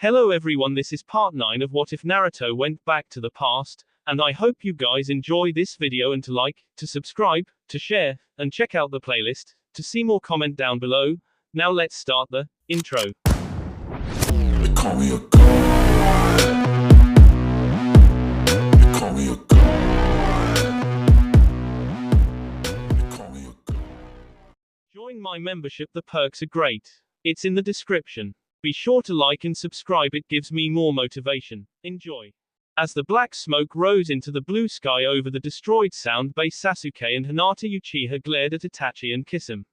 Hello everyone, this is part 9 of What If Naruto Went Back to the Past, and I hope you guys enjoy this video and to like, to subscribe, to share, and check out the playlist, to see more comment down below. Now let's start the intro. They call me a god. They call me a god. They call me a god. Join my membership, the perks are great. It's in the description. Be sure to like and subscribe, it gives me more motivation. Enjoy. As the black smoke rose into the blue sky over the destroyed sound base, Sasuke and Hinata Uchiha glared at Itachi and kiss him.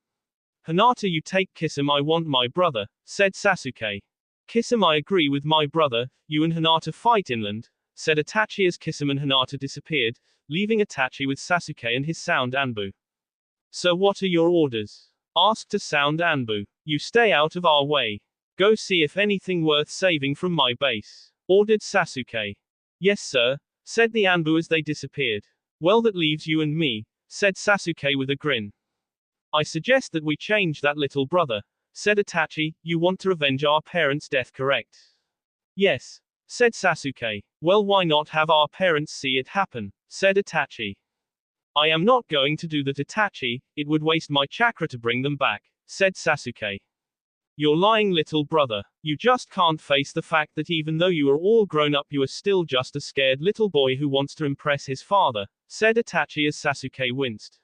Hinata, you take kiss him, I want my brother, said Sasuke. Kiss him, I agree with my brother, you and Hinata fight inland, said Itachi as kiss him and Hinata disappeared, leaving Itachi with Sasuke and his sound Anbu. So what are your orders? Asked a sound Anbu. You stay out of our way. Go see if anything worth saving from my base, ordered Sasuke. Yes sir, said the Anbu as they disappeared. Well, that leaves you and me, said Sasuke with a grin. I suggest that we change that, little brother, said Itachi. You want to revenge our parents' death, correct? Yes, said Sasuke. Well, why not have our parents see it happen, said Itachi. I am not going to do that, Itachi, it would waste my chakra to bring them back, said Sasuke. You're lying, little brother. You just can't face the fact that even though you are all grown up, you are still just a scared little boy who wants to impress his father, said Itachi as Sasuke winced.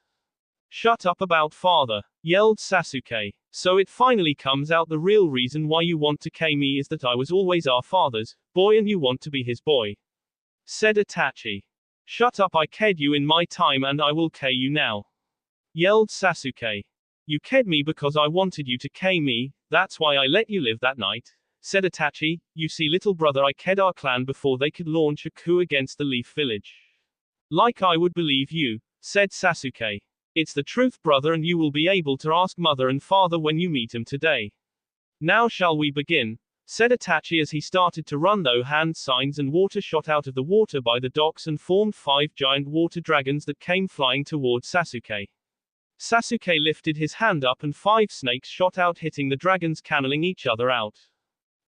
Shut up about father, yelled Sasuke. So it finally comes out, the real reason why you want to K me is that I was always our father's boy and you want to be his boy, said Itachi. Shut up, I K'd you in my time and I will K you now, yelled Sasuke. You K'd me because I wanted you to K me, that's why I let you live that night, said Itachi. You see, little brother, I K'd our clan before they could launch a coup against the Leaf Village. Like I would believe you, said Sasuke. It's the truth, brother, and you will be able to ask mother and father when you meet him today. Now shall we begin, said Itachi as he started to run, though hand signs and water shot out of the water by the docks and formed 5 giant water dragons that came flying toward Sasuke. Sasuke lifted his hand up and 5 snakes shot out, hitting the dragons, canneling each other out.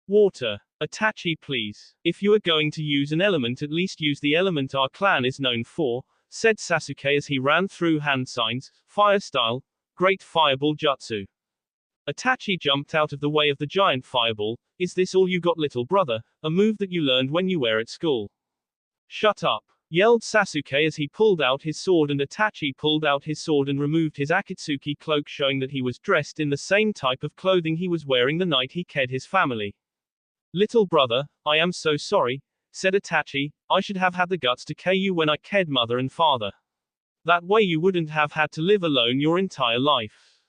Water. Itachi, please. If you are going to use an element, at least use the element our clan is known for, said Sasuke as he ran through hand signs, fire style, great fireball jutsu. Itachi jumped out of the way of the giant fireball. Is this all you got, little brother? A move that you learned when you were at school. Shut up, yelled Sasuke as he pulled out his sword, and Itachi pulled out his sword and removed his Akatsuki cloak, showing that he was dressed in the same type of clothing he was wearing the night he K'd his family. Little brother, I am so sorry, said Itachi. I should have had the guts to K you when I K'd mother and father. That way you wouldn't have had to live alone your entire life.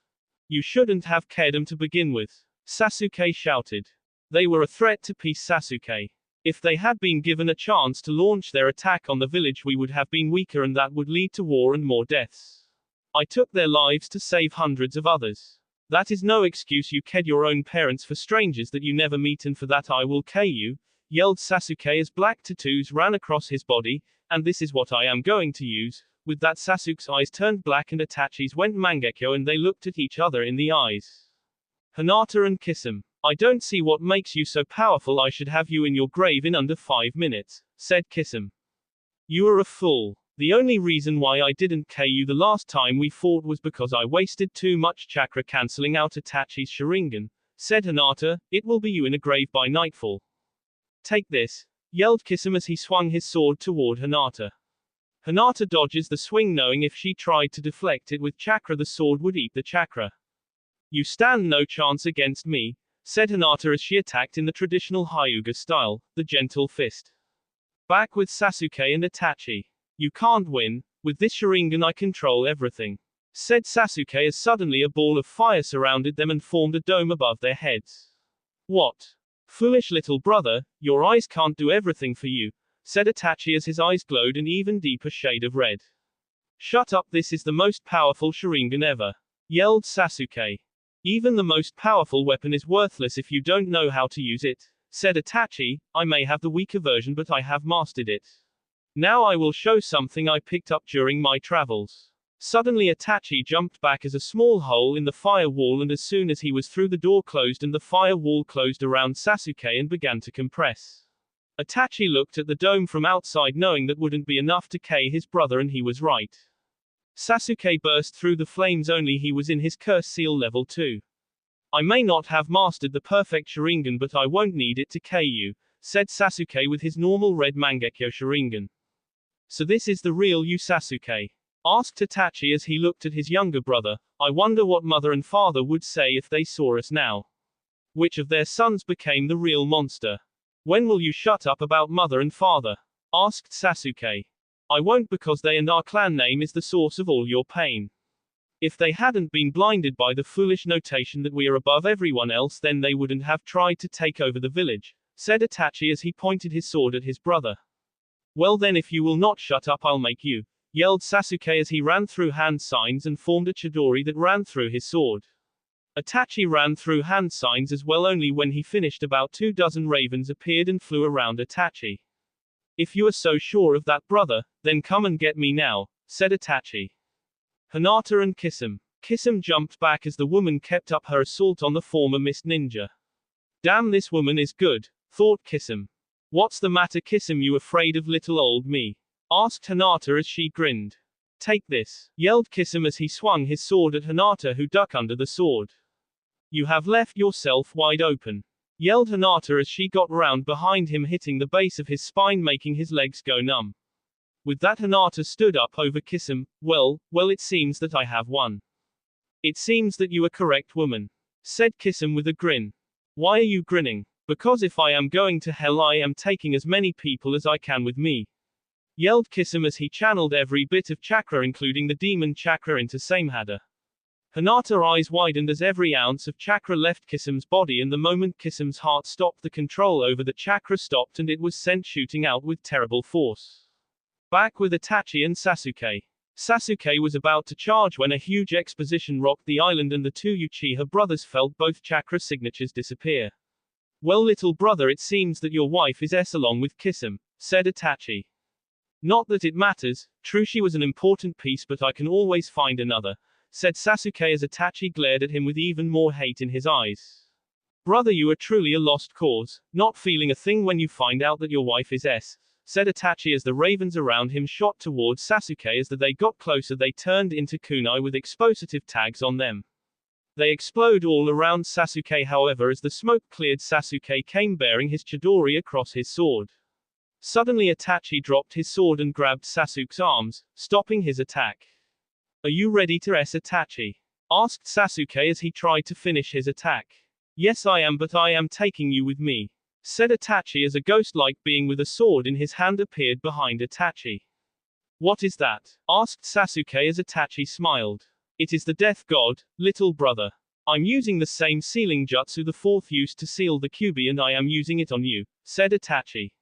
You shouldn't have K'd them to begin with, Sasuke shouted. They were a threat to peace, Sasuke. If they had been given a chance to launch their attack on the village, we would have been weaker and that would lead to war and more deaths. I took their lives to save hundreds of others. That is no excuse. You K'd your own parents for strangers that you never meet, and for that I will K you, yelled Sasuke as black tattoos ran across his body. And this is what I am going to use. With that, Sasuke's eyes turned black and Itachi's went Mangekyo, and they looked at each other in the eyes. Hinata and kiss him. I don't see what makes you so powerful. I should have you in your grave in under 5 minutes, said Kisum. You are a fool. The only reason why I didn't K you the last time we fought was because I wasted too much chakra cancelling out Itachi's Sharingan, said Hinata. It will be you in a grave by nightfall. Take this, yelled Kisum as he swung his sword toward Hinata. Hinata dodges the swing, knowing if she tried to deflect it with chakra, the sword would eat the chakra. You stand no chance against me, said Hinata as she attacked in the traditional Hyuga style, the gentle fist. Back with Sasuke and Itachi. You can't win. With this Sharingan I control everything, said Sasuke as suddenly a ball of fire surrounded them and formed a dome above their heads. What? Foolish little brother, your eyes can't do everything for you, said Itachi as his eyes glowed an even deeper shade of red. Shut up, this is the most powerful Sharingan ever, yelled Sasuke. Even the most powerful weapon is worthless if you don't know how to use it, said Itachi. I may have the weaker version, but I have mastered it. Now I will show something I picked up during my travels. Suddenly Itachi jumped back as a small hole in the fire wall, and as soon as he was through, the door closed and the fire wall closed around Sasuke and began to compress. Itachi looked at the dome from outside, knowing that wouldn't be enough to kill his brother, and he was right. Sasuke burst through the flames, only he was in his curse seal level 2. I may not have mastered the perfect Sharingan, but I won't need it to kill you, said Sasuke with his normal red Mangekyo Sharingan. So this is the real you, Sasuke? Asked Itachi as he looked at his younger brother. I wonder what mother and father would say if they saw us now. Which of their sons became the real monster? When will you shut up about mother and father? Asked Sasuke. I won't, because they and our clan name is the source of all your pain. If they hadn't been blinded by the foolish notation that we are above everyone else, then they wouldn't have tried to take over the village, said Itachi as he pointed his sword at his brother. Well then, if you will not shut up, I'll make you, yelled Sasuke as he ran through hand signs and formed a chidori that ran through his sword. Itachi ran through hand signs as well, only when he finished about 24 ravens appeared and flew around Itachi. If you are so sure of that, brother, then come and get me now, said Itachi. Hinata and Kisame. Kisame jumped back as the woman kept up her assault on the former Mist Ninja. Damn, this woman is good, thought Kisame. What's the matter, Kisame, you afraid of little old me? Asked Hinata as she grinned. Take this, yelled Kisame as he swung his sword at Hinata, who ducked under the sword. You have left yourself wide open, yelled Hinata as she got round behind him, hitting the base of his spine, making his legs go numb. With that, Hinata stood up over Kisame. Well, it seems that I have won. It seems that you are correct, woman, said Kisame with a grin. Why are you grinning? Because if I am going to hell, I am taking as many people as I can with me, yelled Kisame as he channeled every bit of chakra, including the demon chakra, into Samehada. Hinata's eyes widened as every ounce of chakra left Kisame's body, and the moment Kisame's heart stopped, the control over the chakra stopped and it was sent shooting out with terrible force. Back with Itachi and Sasuke. Sasuke was about to charge when a huge exposition rocked the island and the two Uchiha brothers felt both chakra signatures disappear. Well, little brother, it seems that your wife is S along with Kisame, said Itachi. Not that it matters, true, she was an important piece, but I can always find another, said Sasuke as Itachi glared at him with even more hate in his eyes. Brother, you are truly a lost cause, not feeling a thing when you find out that your wife is S, said Itachi as the ravens around him shot towards Sasuke. As they got closer, they turned into kunai with explosive tags on them. They explode all around Sasuke, however, as the smoke cleared, Sasuke came bearing his chidori across his sword. Suddenly Itachi dropped his sword and grabbed Sasuke's arms, stopping his attack. Are you ready to S, Itachi? Asked Sasuke as he tried to finish his attack. Yes, I am, but I am taking you with me, said Itachi as a ghost-like being with a sword in his hand appeared behind Itachi. What is that? Asked Sasuke as Itachi smiled. It is the death god, little brother. I'm using the same sealing jutsu the fourth used to seal the Kyuubi, and I am using it on you, said Itachi.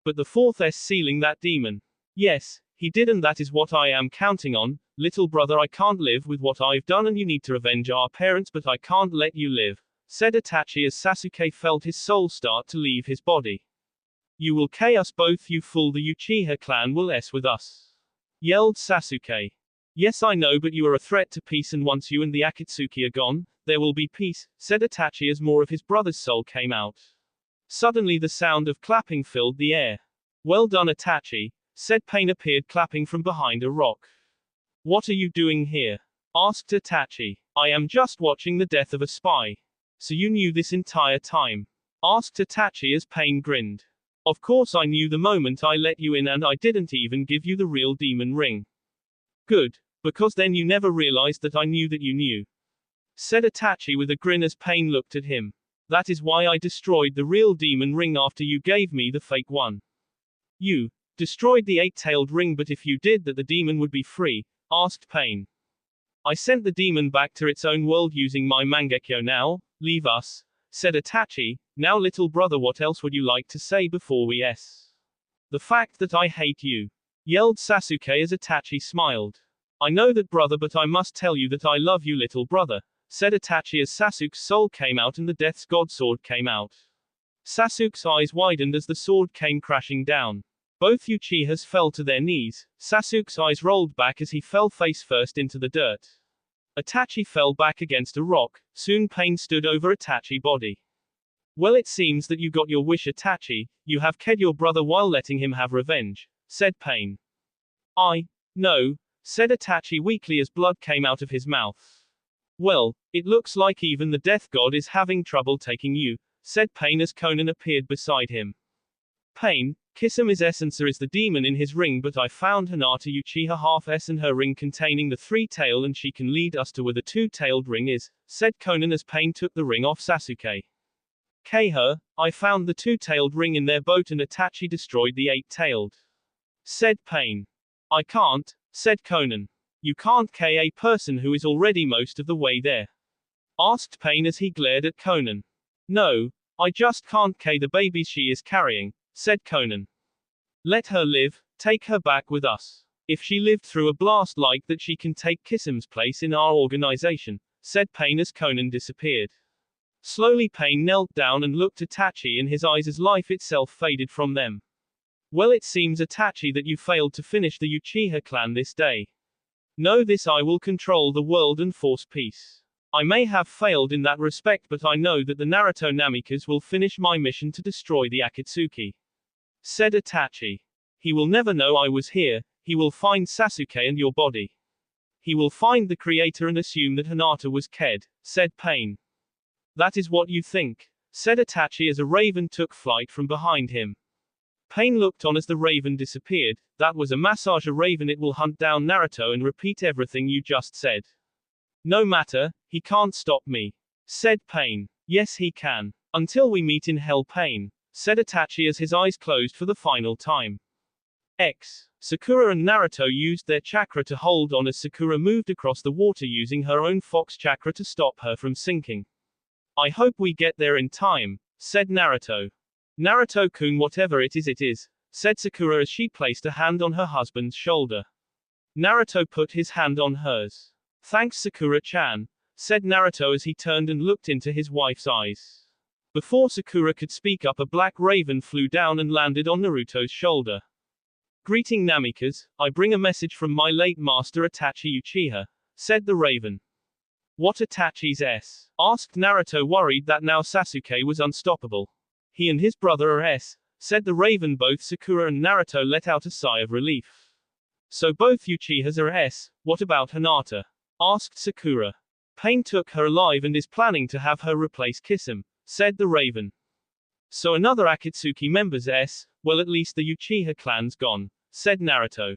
But the fourth is sealing that demon. Yes, he did, and that is what I am counting on. Little brother, I can't live with what I've done, and you need to revenge our parents, but I can't let you live, said Itachi as Sasuke felt his soul start to leave his body. You will kill us both, you fool, the Uchiha clan will S with us, yelled Sasuke. Yes, I know, but you are a threat to peace, and once you and the Akatsuki are gone, there will be peace, said Itachi as more of his brother's soul came out. Suddenly the sound of clapping filled the air. Well done, Itachi, said Pain appeared clapping from behind a rock. What are you doing here? Asked Itachi. I am just watching the death of a spy. So you knew this entire time? Asked Itachi as Pain grinned. Of course I knew the moment I let you in, and I didn't even give you the real demon ring. Good, because then you never realized that I knew that you knew, said Itachi with a grin as Pain looked at him. That is why I destroyed the real demon ring after you gave me the fake one. You destroyed the eight-tailed ring, but if you did that, the demon would be free, asked Pain. I sent the demon back to its own world using my Mangekyo. Now, leave us, said Itachi. Now little brother, what else would you like to say before we S? The fact that I hate you, yelled Sasuke as Itachi smiled. I know that, brother, but I must tell you that I love you, little brother, said Itachi as Sasuke's soul came out and the Death's God sword came out. Sasuke's eyes widened as the sword came crashing down. Both Uchihas fell to their knees. Sasuke's eyes rolled back as he fell face first into the dirt. Itachi fell back against a rock. Soon Pain stood over Itachi's body. Well, it seems that you got your wish, Itachi. You have killed your brother while letting him have revenge, said Pain. No, said Itachi weakly as blood came out of his mouth. Well, it looks like even the death god is having trouble taking you, said Pain as Conan appeared beside him. Pain, Kisami's essence is the demon in his ring, but I found Hinata Uchiha half-S in her ring containing the three-tail, and she can lead us to where the two-tailed ring is, said Conan as Pain took the ring off Sasuke. Her, I found the two-tailed ring in their boat and Itachi destroyed the eight-tailed, said Pain. I can't, said Conan. You can't kill a person who is already most of the way there, asked Pain as he glared at Conan. No, I just can't kill the babies she is carrying, said Conan. Let her live, take her back with us. If she lived through a blast like that, she can take Kisam's place in our organization, said Pain as Conan disappeared. Slowly Pain knelt down and looked at Itachi in his eyes as life itself faded from them. Well, it seems, Itachi, that you failed to finish the Uchiha clan this day. Know this: I will control the world and force peace. I may have failed in that respect, but I know that the Naruto Namikas will finish my mission to destroy the Akatsuki, said Itachi. He will never know I was here. He will find Sasuke and your body. He will find the creator and assume that Hinata was killed, said Pain. That is what you think, said Itachi as a raven took flight from behind him. Pain looked on as the raven disappeared. That was a massage raven. It will hunt down Naruto and repeat everything you just said. No matter, he can't stop me, said Pain. Yes, he can. Until we meet in hell, Pain, said Itachi as his eyes closed for the final time. Sakura and Naruto used their chakra to hold on as Sakura moved across the water using her own fox chakra to stop her from sinking. I hope we get there in time, said Naruto. Naruto-kun, whatever it is, said Sakura as she placed a hand on her husband's shoulder. Naruto put his hand on hers. Thanks, Sakura-chan, said Naruto as he turned and looked into his wife's eyes. Before Sakura could speak up, a black raven flew down and landed on Naruto's shoulder. Greeting Namikas, I bring a message from my late master Itachi Uchiha, said the raven. What Itachi's S? Asked Naruto, worried that now Sasuke was unstoppable. He and his brother are S, said the raven. Both Sakura and Naruto let out a sigh of relief. So both Uchihas are S. What about Hinata? Asked Sakura. Pain took her alive and is planning to have her replace Kisame, said the raven. So another Akatsuki member's S. Well, at least the Uchiha clan's gone, said Naruto.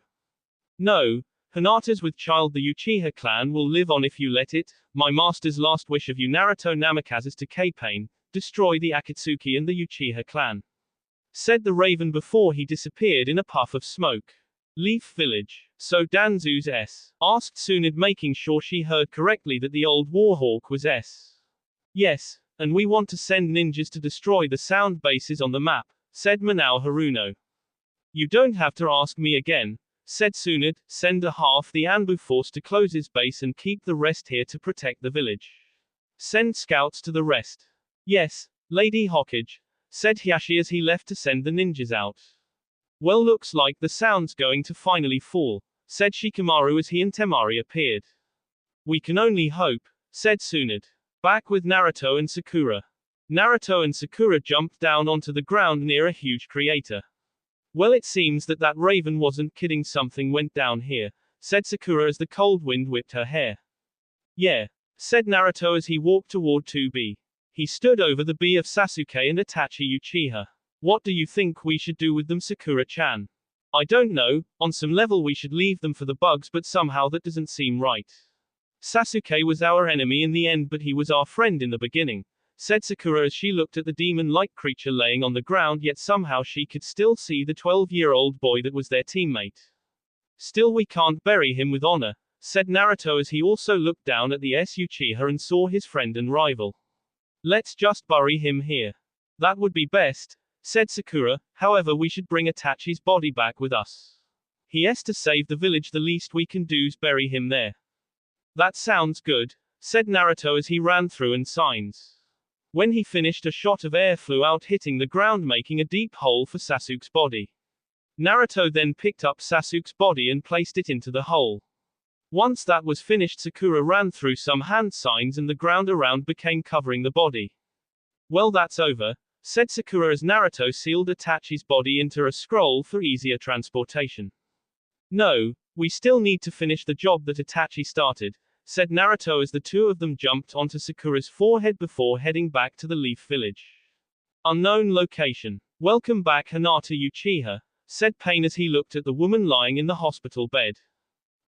No, Hinata's with child. The Uchiha clan will live on if you let it. My master's last wish of you, Naruto Namikaze, is to K-Pain, destroy the Akatsuki and the Uchiha clan, said the raven before he disappeared in a puff of smoke. Leaf Village. So Danzu's S? Asked Tsunade, making sure she heard correctly that the old Warhawk was S. Yes, and we want to send ninjas to destroy the sound bases on the map, said Manao Haruno. You don't have to ask me again, said Tsunade. Send a half the Anbu force to close his base and keep the rest here to protect the village. Send scouts to the rest. Yes, Lady Hokage, said Hiashi as he left to send the ninjas out. Well, looks like the sound's going to finally fall, said Shikamaru as he and Temari appeared. We can only hope, said Tsunade. Back with Naruto and Sakura. Naruto and Sakura jumped down onto the ground near a huge crater. Well, it seems that raven wasn't kidding. Something went down here, said Sakura as the cold wind whipped her hair. Yeah, said Naruto as he walked toward 2B. He stood over the B of Sasuke and Itachi Uchiha. What do you think we should do with them, Sakura-chan? I don't know, on some level we should leave them for the bugs, but somehow that doesn't seem right. Sasuke was our enemy in the end, but he was our friend in the beginning, said Sakura as she looked at the demon-like creature laying on the ground, yet somehow she could still see the 12-year-old boy that was their teammate. Still, we can't bury him with honor, said Naruto as he also looked down at the Uchiha and saw his friend and rival. Let's just bury him here. That would be best, said Sakura. However, we should bring Itachi's body back with us. He has to save the village. The least we can do's bury him there. That sounds good, said Naruto as he ran through and signs. When he finished, a shot of air flew out, hitting the ground, making a deep hole for Sasuke's body. Naruto then picked up Sasuke's body and placed it into the hole. Once that was finished, Sakura ran through some hand signs and the ground around became covering the body. Well, that's over, said Sakura as Naruto sealed Itachi's body into a scroll for easier transportation. No, we still need to finish the job that Itachi started, said Naruto as the two of them jumped onto Sakura's forehead before heading back to the Leaf Village. Unknown location. Welcome back, Hinata Uchiha, said Pain as he looked at the woman lying in the hospital bed.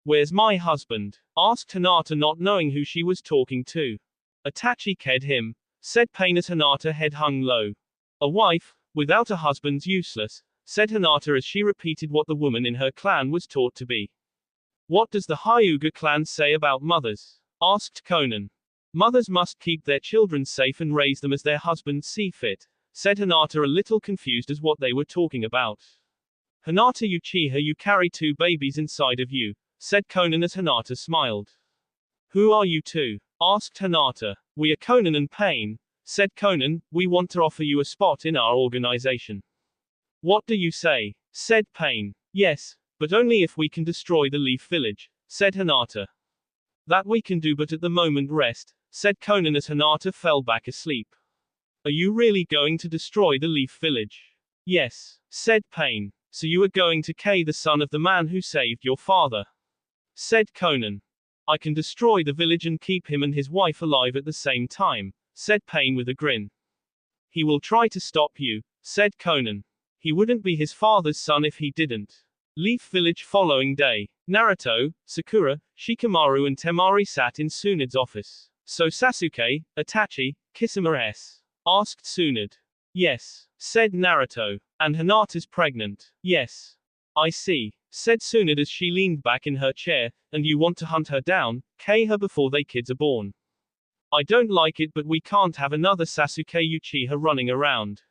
Where's my husband? Asked Hinata, not knowing who she was talking to. Itachi killed him, said Pain as Hinata head hung low. A wife, without a husband's useless, said Hinata as she repeated what the woman in her clan was taught to be. What does the Hyuga clan say about mothers? Asked Conan. Mothers must keep their children safe and raise them as their husbands see fit, said Hinata, a little confused as what they were talking about. Hinata Uchiha, you carry 2 babies inside of you, said Conan as Hinata smiled. Who are you two? Asked Hinata. We are Conan and Pain, said Conan. We want to offer you a spot in our organization. What do you say? Said Pain. Yes, but only if we can destroy the Leaf Village, said Hinata. That we can do, but at the moment rest, said Conan as Hinata fell back asleep. Are you really going to destroy the Leaf Village? Yes, said Pain. So you are going to kill the son of the man who saved your father? Said Conan. I can destroy the village and keep him and his wife alive at the same time, said Pain with a grin. He will try to stop you, said Conan. He wouldn't be his father's son if he didn't. Leaf Village following day. Naruto, Sakura, Shikamaru and Temari sat in Tsunade's office. So Sasuke, Itachi, Kisama s? Asked Tsunade. Yes, said Naruto. And Hinata's pregnant. Yes. I see, said Tsunade as she leaned back in her chair. And you want to hunt her down, kill her before they kids are born. I don't like it, but we can't have another Sasuke Uchiha running around.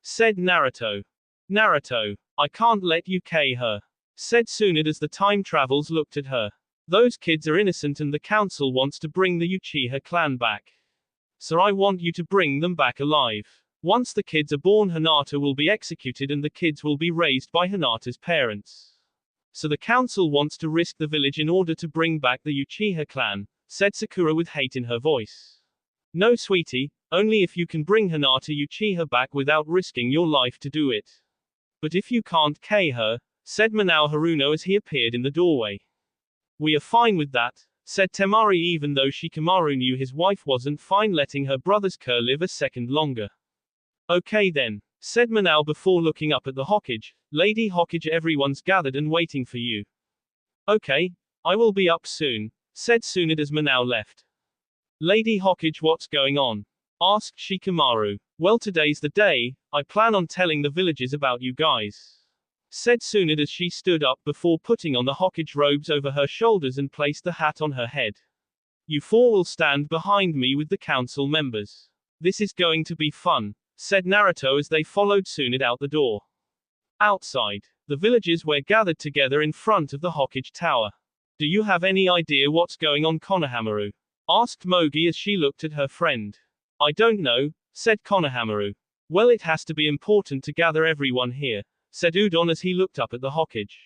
Said Naruto. Naruto, I can't let you kill her. Said Tsunade as the time travels looked at her. Those kids are innocent and the council wants to bring the Uchiha clan back. So I want you to bring them back alive. Once the kids are born, Hinata will be executed and the kids will be raised by Hinata's parents. So the council wants to risk the village in order to bring back the Uchiha clan, said Sakura with hate in her voice. No, sweetie, only if you can bring Hinata Uchiha back without risking your life to do it. But if you can't kill her, said Manao Haruno as he appeared in the doorway. We are fine with that, said Temari, even though Shikamaru knew his wife wasn't fine letting her brother's cur live a second longer. Okay then, said Manao before looking up at the Hokage. Lady Hokage, everyone's gathered and waiting for you. Okay, I will be up soon, said Tsunade as Manao left. Lady Hokage, what's going on? Asked Shikamaru. Well, today's the day, I plan on telling the villages about you guys. Said Tsunade as she stood up before putting on the Hokage robes over her shoulders and placed the hat on her head. You 4 will stand behind me with the council members. This is going to be fun, said Naruto as they followed Tsunade out the door. Outside, the villagers were gathered together in front of the Hokage tower. Do you have any idea what's going on, Konohamaru? Asked Mogi as she looked at her friend. I don't know, said Konohamaru. Well, it has to be important to gather everyone here, said Udon as he looked up at the Hokage.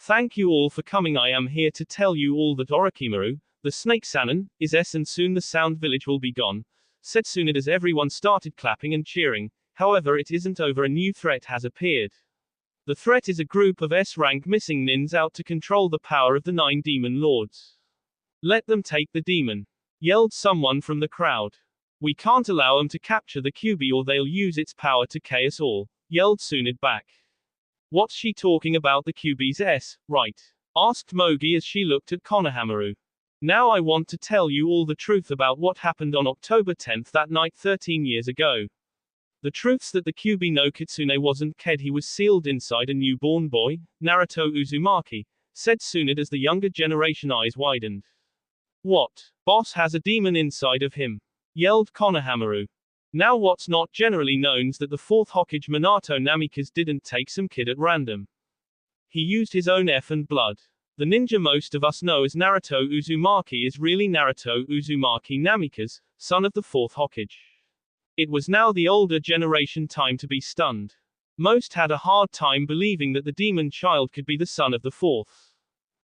Thank you all for coming. I am here to tell you all that Orochimaru, the Snake Sannin, is and soon the Sound Village will be gone, said Tsunade as everyone started clapping and cheering. However, it isn't over. A new threat has appeared. The threat is a group of S-rank missing nins out to control the power of the 9 demon lords. Let them take the demon, yelled someone from the crowd. We can't allow them to capture the Kyuubi or they'll use its power to kill us all, yelled Tsunade back. What's she talking about, the Kyuubi's right? Asked Mogi as she looked at Konohamaru. Now I want to tell you all the truth about what happened on October 10th that night 13 years ago. The truth's that the Kyuubi no Kitsune wasn't killed, he was sealed inside a newborn boy, Naruto Uzumaki, said Tsunade as the younger generation eyes widened. What? Boss has a demon inside of him, yelled Konohamaru. Now what's not generally known's that the 4th Hokage Minato Namikaze didn't take some kid at random. He used his own and blood. The ninja most of us know as Naruto Uzumaki is really Naruto Uzumaki Namikaze, son of the 4th Hokage. It was now the older generation time to be stunned. Most had a hard time believing that the demon child could be the son of the fourth.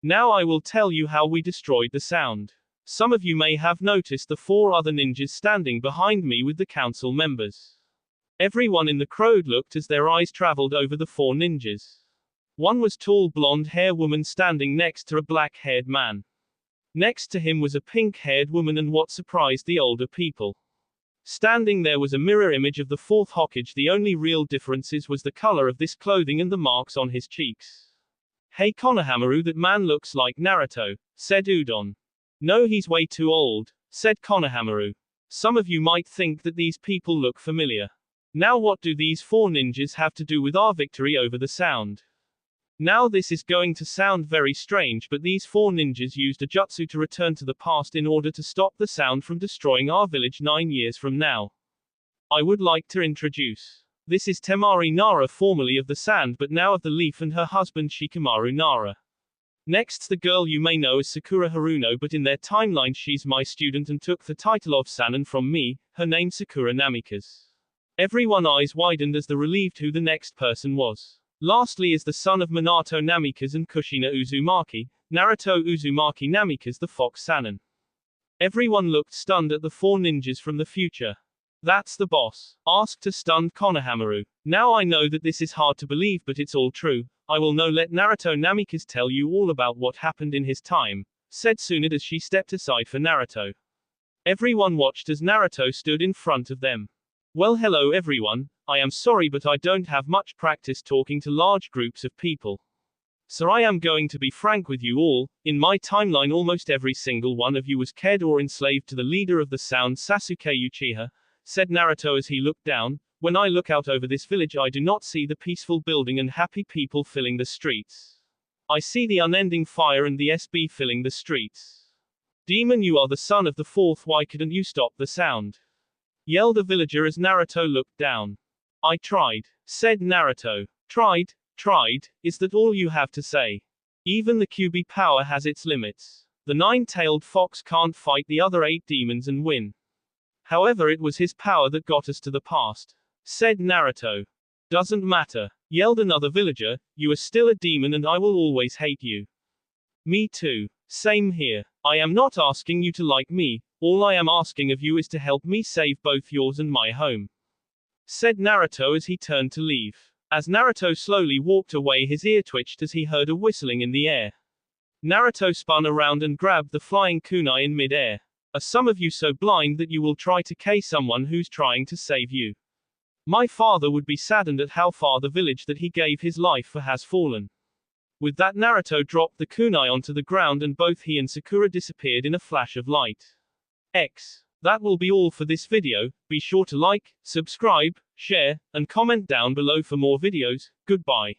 Now I will tell you how we destroyed the sound. Some of you may have noticed the 4 other ninjas standing behind me with the council members. Everyone in the crowd looked as their eyes traveled over the 4 ninjas. One was tall blonde-haired woman standing next to a black-haired man. Next to him was a pink-haired woman, and what surprised the older people. Standing there was a mirror image of the 4th Hokage. The only real differences was the color of this clothing and the marks on his cheeks. Hey Konohamaru, that man looks like Naruto, said Udon. No, he's way too old, said Konohamaru. Some of you might think that these people look familiar. Now what do these 4 ninjas have to do with our victory over the sound? Now this is going to sound very strange, but these 4 ninjas used a jutsu to return to the past in order to stop the sound from destroying our village 9 years from now. I would like to introduce. This is Temari Nara, formerly of the sand but now of the leaf, and her husband Shikamaru Nara. Next, the girl you may know as Sakura Haruno, but in their timeline she's my student and took the title of Sanin from me, her name Sakura Namikaze. Everyone's eyes widened as they relieved who the next person was. Lastly is the son of Minato Namikaze and Kushina Uzumaki, Naruto Uzumaki Namikaze, the Fox Sanin. Everyone looked stunned at the 4 ninjas from the future. That's the boss? Asked a stunned Konohamaru. Now I know that this is hard to believe, but it's all true. I will now let Naruto Namikaze tell you all about what happened in his time, said Tsunade as she stepped aside for Naruto. Everyone watched as Naruto stood in front of them. Well, hello everyone. I am sorry, but I don't have much practice talking to large groups of people. So I am going to be frank with you all. In my timeline, almost every single one of you was ked or enslaved to the leader of the sound, Sasuke Uchiha, said Naruto as he looked down. When I look out over this village, I do not see the peaceful building and happy people filling the streets. I see the unending fire and the SB filling the streets. Demon, you are the son of the 4th. Why couldn't you stop the sound? Yelled a villager as Naruto looked down. I tried, said Naruto. Tried? Is that all you have to say? Even the QB power has its limits. The 9-tailed fox can't fight the other 8 demons and win. However, it was his power that got us to the past, said Naruto. Doesn't matter, yelled another villager, you are still a demon and I will always hate you. Me too. Same here. I am not asking you to like me, all I am asking of you is to help me save both yours and my home, said Naruto as he turned to leave. As Naruto slowly walked away, his ear twitched as he heard a whistling in the air. Naruto spun around and grabbed the flying kunai in mid-air. Are some of you so blind that you will try to kill someone who's trying to save you? My father would be saddened at how far the village that he gave his life for has fallen. With that, Naruto dropped the kunai onto the ground and both he and Sakura disappeared in a flash of light. That will be all for this video. Be sure to like, subscribe, share, and comment down below for more videos. Goodbye.